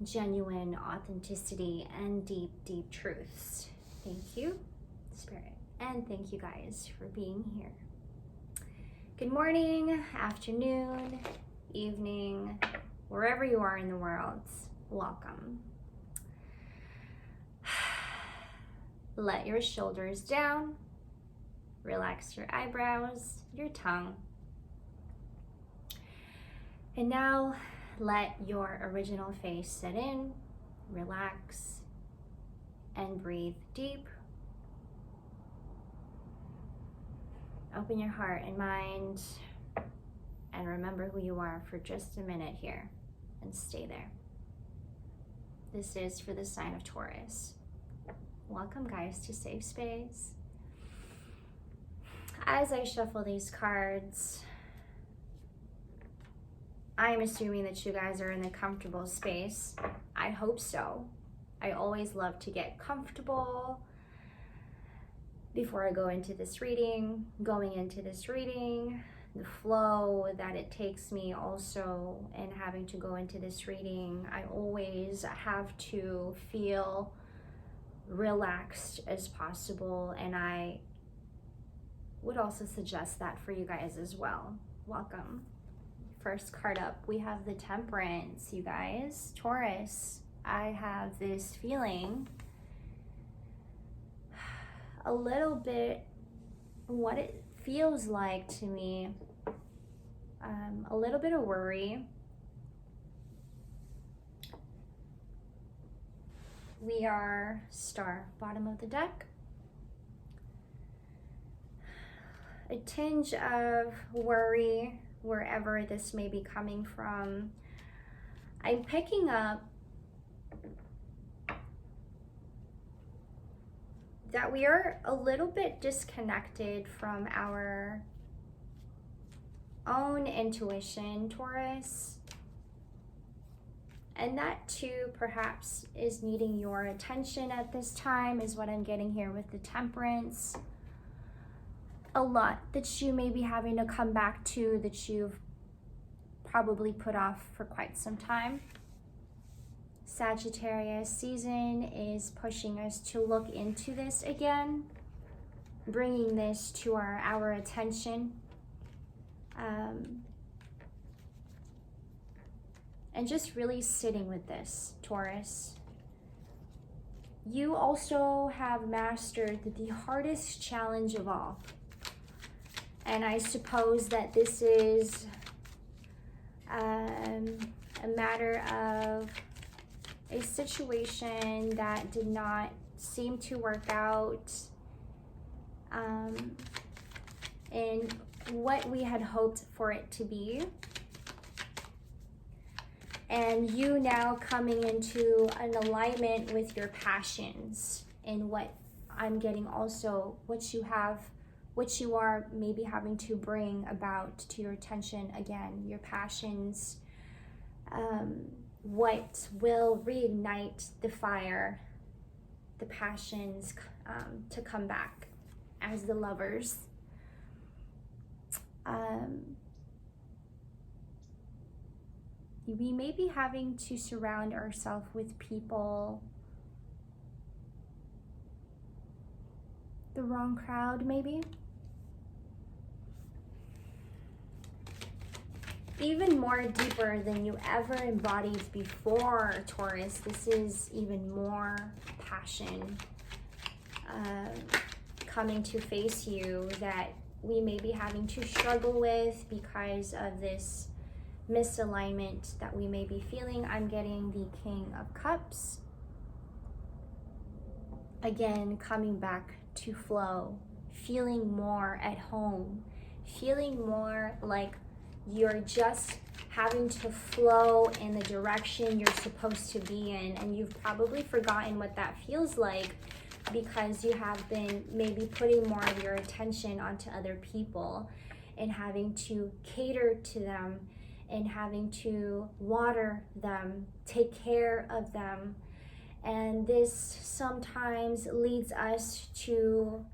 genuine authenticity, and deep, deep truths. Thank you, Spirit. And thank you guys for being here. Good morning, afternoon, evening, wherever you are in the world, welcome. Let your shoulders down, relax your eyebrows, your tongue. And now let your original face set in, relax, and breathe deep. Open your heart and mind, and remember who you are for just a minute here, and stay there. This is for the sign of Taurus. Welcome, guys, to Safe Space. As I shuffle these cards, I'm assuming that you guys are in a comfortable space. I hope so. I always love to get comfortable before I go into this reading. Going into this reading, the flow that it takes me also in having to go into this reading, I always have to feel relaxed as possible, and I would also suggest that for you guys as well. Welcome. First card up, we have the Temperance, you guys. Taurus, I have this feeling a little bit what it feels like to me, a little bit of worry. We are Star, bottom of the deck. A tinge of worry wherever this may be coming from. I'm picking up that we are a little bit disconnected from our own intuition, Taurus. And that too perhaps is needing your attention at this time, is what I'm getting here with the Temperance. A lot that you may be having to come back to, that you've probably put off for quite some time. Sagittarius season is pushing us to look into this again, bringing this to our attention. And just really sitting with this, Taurus. You also have mastered the hardest challenge of all. And I suppose that this is a matter of a situation that did not seem to work out in what we had hoped for it to be. And you now coming into an alignment with your passions, and what I'm getting also, what you are maybe having to bring about to your attention again, your passions, what will reignite the fire, the passions to come back as the Lovers. We may be having to surround ourselves with people, the wrong crowd maybe. Even more deeper than you ever embodied before, Taurus. This is even more passion coming to face you that we may be having to struggle with because of this misalignment that we may be feeling. I'm getting the King of Cups. Again, coming back to flow, feeling more at home, feeling more like you're just having to flow in the direction you're supposed to be in, and you've probably forgotten what that feels like because you have been maybe putting more of your attention onto other people and having to cater to them and having to water them, take care of them. And this sometimes leads us to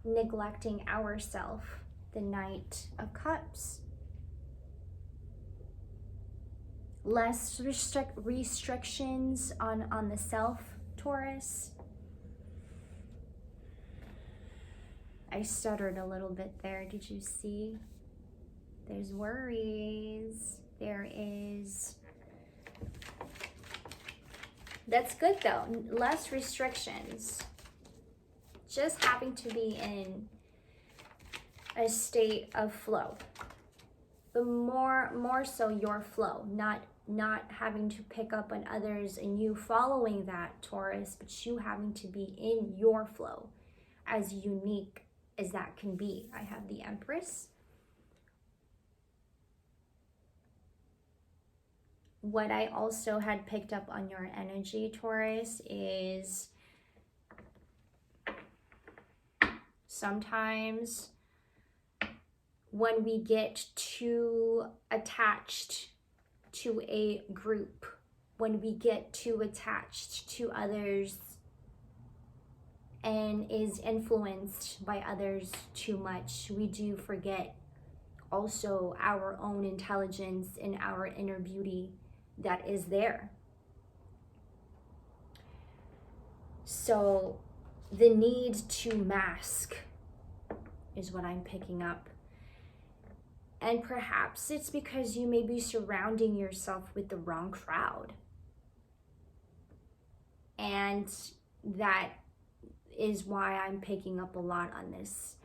neglecting ourselves, the Knight of Cups. less restrictions on the self, Taurus. I stuttered a little bit there. Did you see? There's worries. There is. That's good though. Less restrictions. Just having to be in a state of flow. But more so your flow, not having to pick up on others and you following that, Taurus, but you having to be in your flow, as unique as that can be. I have the Empress. What I also had picked up on your energy, Taurus, is sometimes when we get too attached to a group, when we get too attached to others and is influenced by others too much, we do forget also our own intelligence and our inner beauty that is there. So the need to mask is what I'm picking up. And perhaps it's because you may be surrounding yourself with the wrong crowd. And that is why I'm picking up a lot on this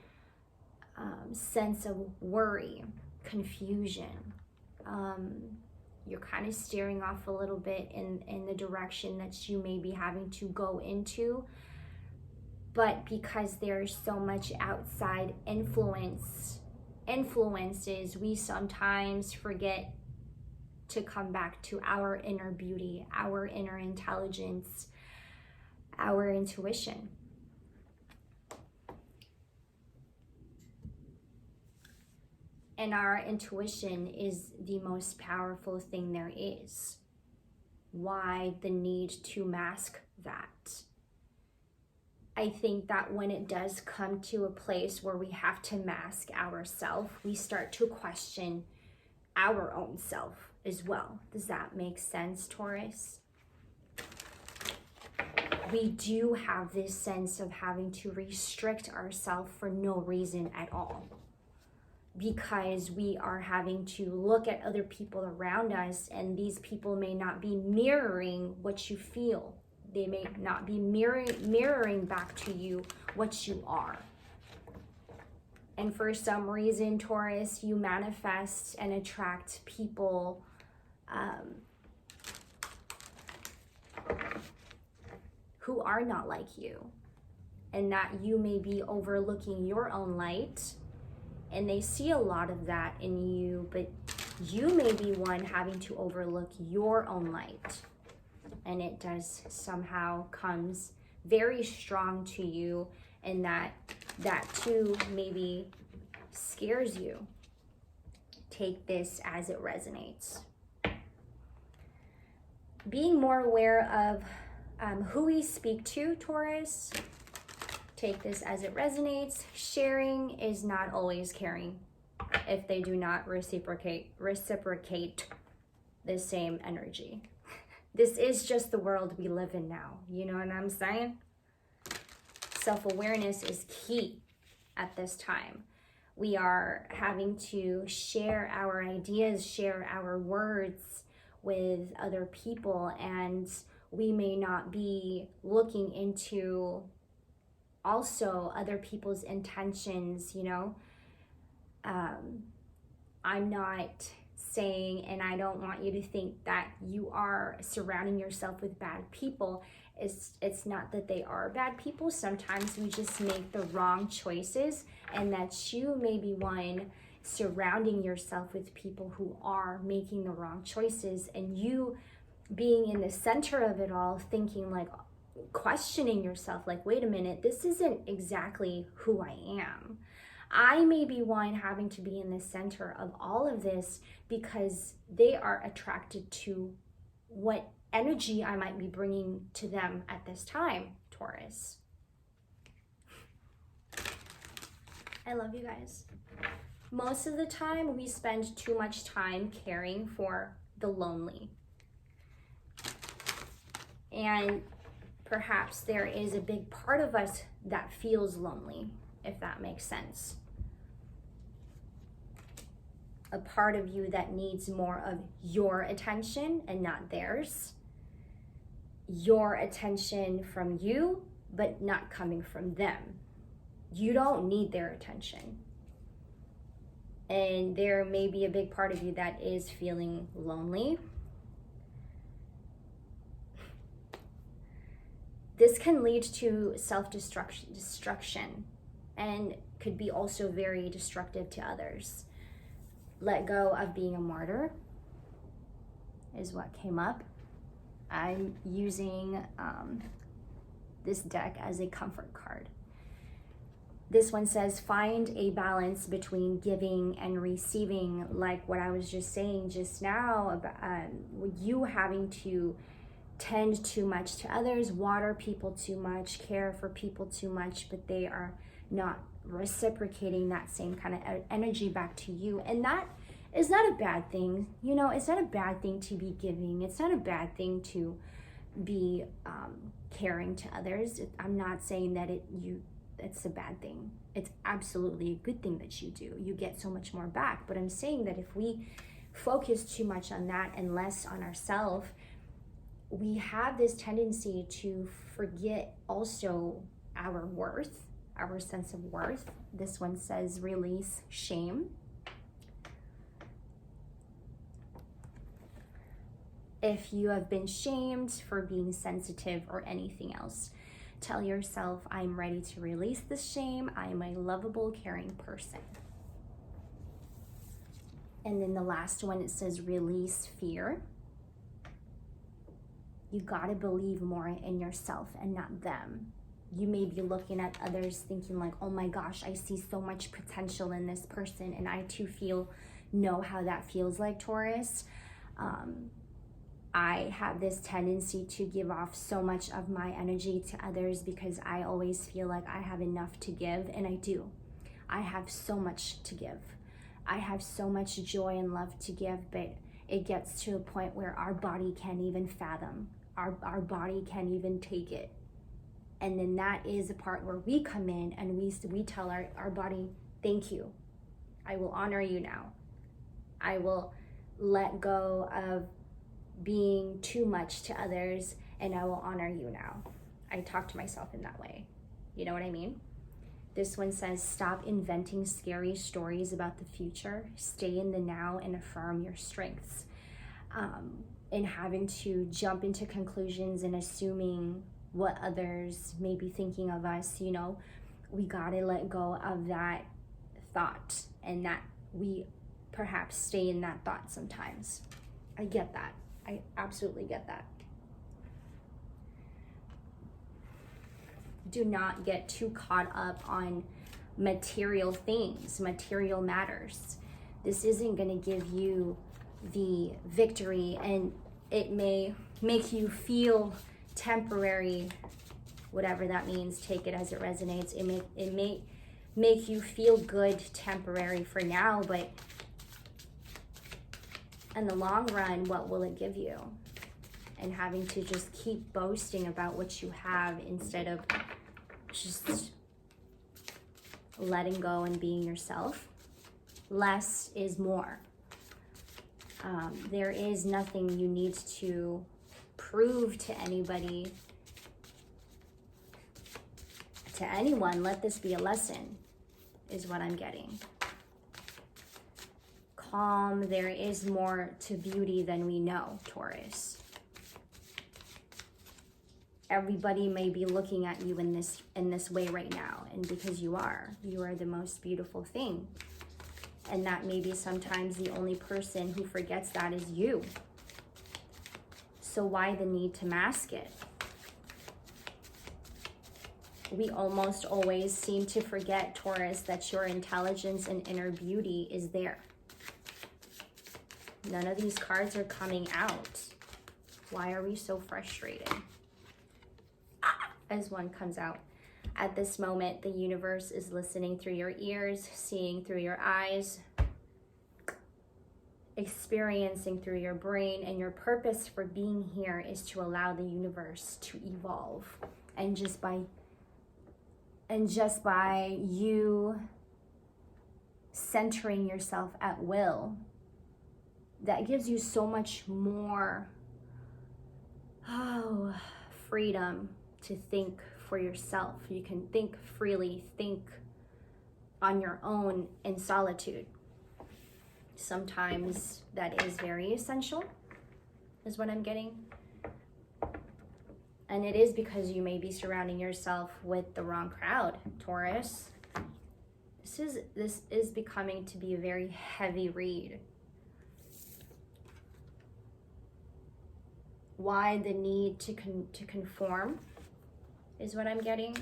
sense of worry, confusion. You're kind of steering off a little bit in the direction that you may be having to go into. But because there's so much outside influences, we sometimes forget to come back to our inner beauty, our inner intelligence, our intuition. And our intuition is the most powerful thing there is. Why the need to mask that? I think that when it does come to a place where we have to mask ourselves, we start to question our own self as well. Does that make sense, Taurus? We do have this sense of having to restrict ourselves for no reason at all, because we are having to look at other people around us, and these people may not be mirroring what you feel. They may not be mirroring back to you what you are. And for some reason, Taurus, you manifest and attract people who are not like you. And that you may be overlooking your own light. And they see a lot of that in you, but you may be one having to overlook your own light. And it does somehow comes very strong to you, and that too maybe scares you. Take this as it resonates. Being more aware of who we speak to, Taurus. Take this as it resonates. Sharing is not always caring if they do not reciprocate the same energy. This is just the world we live in now. You know what I'm saying? Self-awareness is key at this time. We are having to share our ideas, share our words with other people, and we may not be looking into also other people's intentions, you know. I'm not saying, and I don't want you to think that you are surrounding yourself with bad people. It's not that they are bad people. Sometimes we just make the wrong choices, and that you may be one surrounding yourself with people who are making the wrong choices, and you being in the center of it all, thinking like, questioning yourself, like, wait a minute, this isn't exactly who I am. I may be one having to be in the center of all of this because they are attracted to what energy I might be bringing to them at this time, Taurus. I love you guys. Most of the time, we spend too much time caring for the lonely. And perhaps there is a big part of us that feels lonely, if that makes sense. A part of you that needs more of your attention and not theirs. Your attention from you, but not coming from them. You don't need their attention. And there may be a big part of you that is feeling lonely. This can lead to self-destruction and could be also very destructive to others. Let go of being a martyr is what came up. I'm using this deck as a comfort card. This one says, find a balance between giving and receiving, like what I was just saying just now about you having to tend too much to others, water people too much, care for people too much, but they are not reciprocating that same kind of energy back to you. And that is not a bad thing. You know, it's not a bad thing to be giving. It's not a bad thing to be caring to others. I'm not saying that it's a bad thing. It's absolutely a good thing that you do. You get so much more back. But I'm saying that if we focus too much on that and less on ourselves, we have this tendency to forget also our worth, our sense of worth. This one says release shame. If you have been shamed for being sensitive or anything else, tell yourself, I'm ready to release this shame. I am a lovable, caring person. And then the last one, it says release fear. You gotta believe more in yourself and not them. You may be looking at others thinking like, oh my gosh, I see so much potential in this person. And I too know how that feels like, Taurus. I have this tendency to give off so much of my energy to others because I always feel like I have enough to give, and I do. I have so much to give. I have so much joy and love to give, but it gets to a point where our body can't even fathom. Our body can't even take it. And then that is the part where we come in and we tell our body, thank you. I will honor you now. I will let go of being too much to others, and I will honor you now. I talk to myself in that way. You know what I mean? This one says, stop inventing scary stories about the future. Stay in the now and affirm your strengths. And having to jump into conclusions and assuming what others may be thinking of us, you know, we gotta let go of that thought, and that we perhaps stay in that thought sometimes. I get that. I absolutely get that. Do not get too caught up on material things, material matters. This isn't going to give you the victory, and it may make you feel temporary, whatever that means. Take it as it resonates. It may make you feel good temporary for now, but in the long run, what will it give you? And having to just keep boasting about what you have instead of just letting go and being yourself. Less is more. There is nothing you need to prove to anybody, to anyone. Let this be a lesson, is what I'm getting. Calm. There is more to beauty than we know, Taurus. Everybody may be looking at you in this way right now, and because you are the most beautiful thing. And that may be sometimes the only person who forgets that is you. So why the need to mask it? We almost always seem to forget, Taurus, that your intelligence and inner beauty is there. None of these cards are coming out. Why are we so frustrated? As one comes out. At this moment, the universe is listening through your ears, seeing through your eyes. experiencing through your brain, and your purpose for being here is to allow the universe to evolve. And just by you centering yourself at will, that gives you so much more freedom to think for yourself. You can think freely, think on your own in solitude. Sometimes that is very essential, is what I'm getting. And it is because you may be surrounding yourself with the wrong crowd, Taurus. This is becoming to be a very heavy read. Why the need to conform is what I'm getting.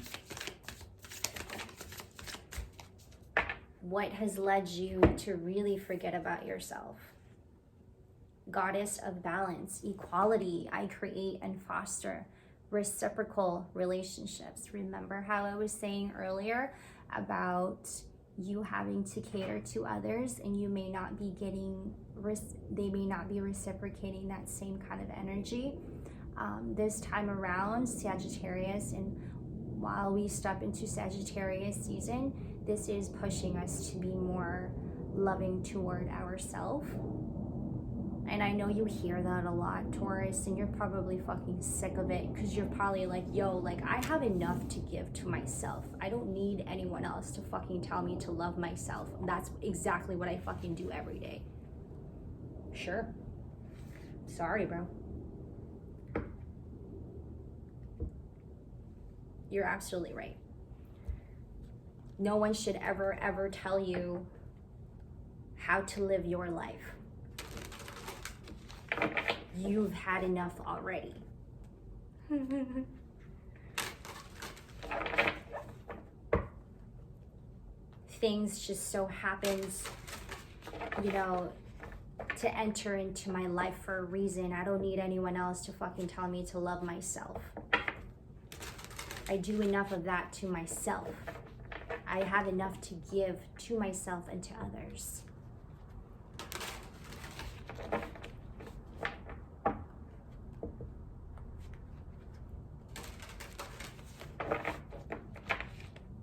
What has led you to really forget about yourself? Goddess of balance, equality. I create and foster reciprocal relationships. Remember how I was saying earlier about you having to cater to others, and you may not be they may not be reciprocating that same kind of energy. This time around, Sagittarius, and while we step into Sagittarius season, this is pushing us to be more loving toward ourselves. And I know you hear that a lot, Taurus, and you're probably fucking sick of it, because you're probably like, yo, like, I have enough to give to myself. I don't need anyone else to fucking tell me to love myself. That's exactly what I fucking do every day. Sure. Sorry, bro. You're absolutely right. No one should ever tell you how to live your life. You've had enough already. Things just so happens, you know, to enter into my life for a reason. I don't need anyone else to fucking tell me to love myself. I do enough of that to myself. I have enough to give to myself and to others.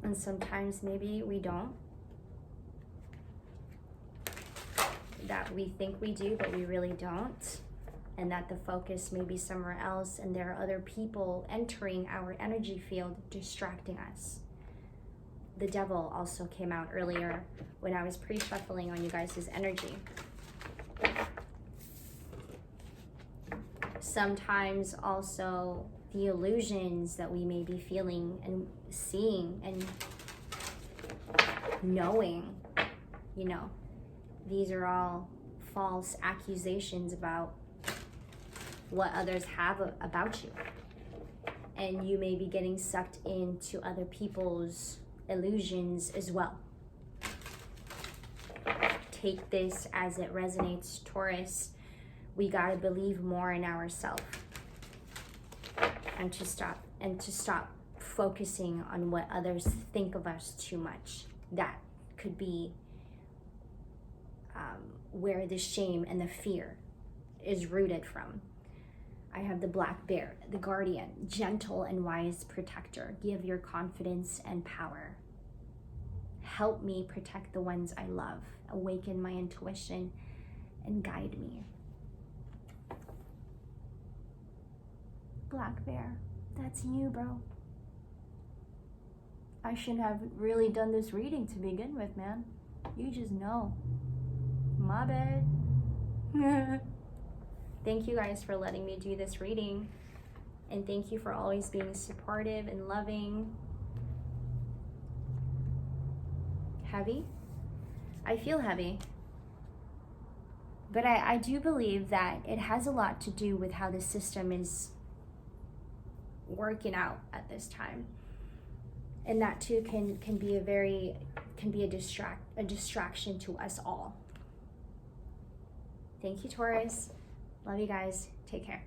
And sometimes maybe we don't. That we think we do, but we really don't. And that the focus may be somewhere else, and there are other people entering our energy field, distracting us. The devil also came out earlier when I was pre-shuffling on you guys' energy. Sometimes also the illusions that we may be feeling and seeing and knowing, you know, these are all false accusations about what others have about you. And you may be getting sucked into other people's illusions as well. Take this as it resonates, Taurus. We gotta believe more in ourselves, and to stop focusing on what others think of us too much. That could be where the shame and the fear is rooted from. I have the black bear, the guardian, gentle and wise protector. Give your confidence and power. Help me protect the ones I love. Awaken my intuition and guide me. Black bear, that's you, bro. I shouldn't have really done this reading to begin with, man. You just know. My bad. Thank you guys for letting me do this reading. And thank you for always being supportive and loving. Heavy? I feel heavy. But I do believe that it has a lot to do with how the system is working out at this time. And that too can be a distraction to us all. Thank you, Taurus. Love you guys. Take care.